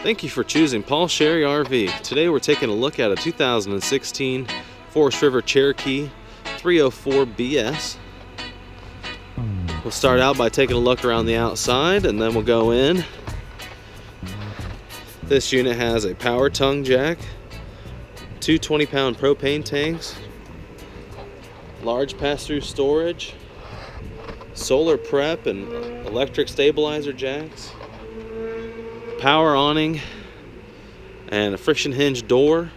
Thank you for choosing Paul Sherry RV. Today we're taking a look at a 2016 Forest River Cherokee 304BS. We'll start out by taking a look around the outside and then we'll go in. This unit has a power tongue jack, two 20-pound propane tanks, large pass-through storage, solar prep and electric stabilizer jacks, power awning, and a friction hinge door.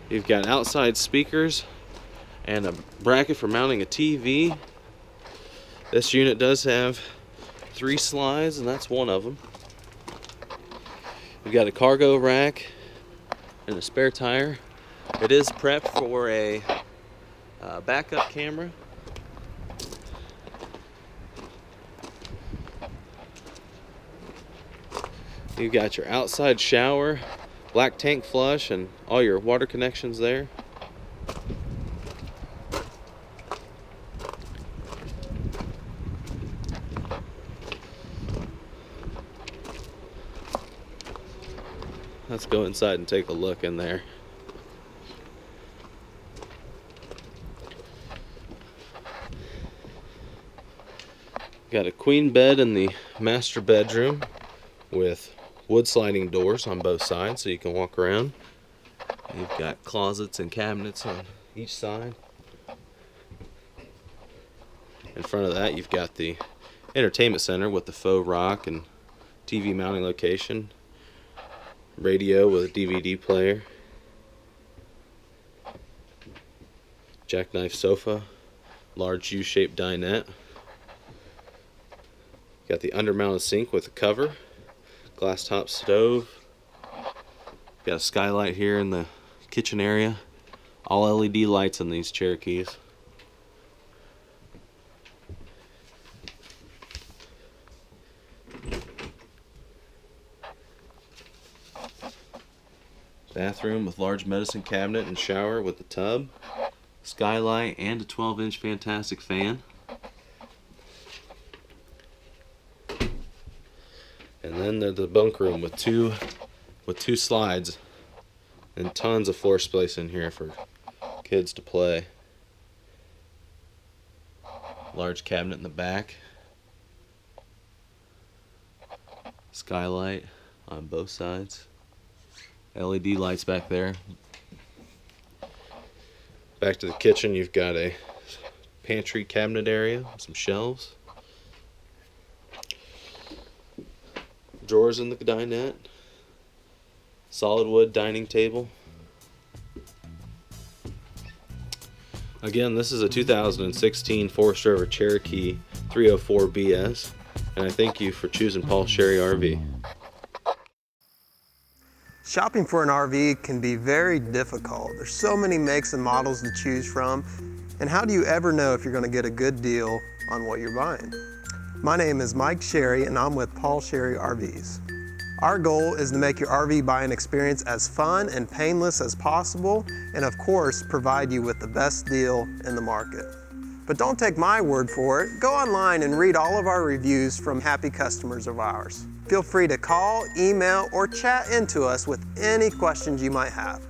You've got outside speakers and a bracket for mounting a TV. This unit does have 3 slides, and that's one of them. We've got a cargo rack and a spare tire. It is prepped for a backup camera. You've got your outside shower, black tank flush, and all your water connections there. Let's go inside and take a look in there. Got a queen bed in the master bedroom with wood sliding doors on both sides so you can walk around. You've got closets and cabinets on each side. In front of that you've got the entertainment center with the faux rock and TV mounting location, radio with a DVD player, jackknife sofa, large U-shaped dinette. Got the undermounted sink with a cover, glass top stove. Got a skylight here in the kitchen area. All LED lights in these Cherokees. Bathroom with large medicine cabinet and shower with a tub, skylight, and a 12-inch fantastic fan. And then there's the bunk room with two slides and tons of floor space in here for kids to play. Large cabinet in the back. Skylight on both sides. LED lights back there. Back to the kitchen, you've got a pantry cabinet area, some shelves. Drawers in the dinette, solid wood dining table. Again, this is a 2016 Forest River Cherokee 304BS, and I thank you for choosing Paul Sherry RV. Shopping for an RV can be very difficult. There's so many makes and models to choose from, and how do you ever know if you're going to get a good deal on what you're buying? My name is Mike Sherry and I'm with Paul Sherry RVs. Our goal is to make your RV buying experience as fun and painless as possible, and of course provide you with the best deal in the market. But don't take my word for it. Go online and read all of our reviews from happy customers of ours. Feel free to call, email, or chat into us with any questions you might have.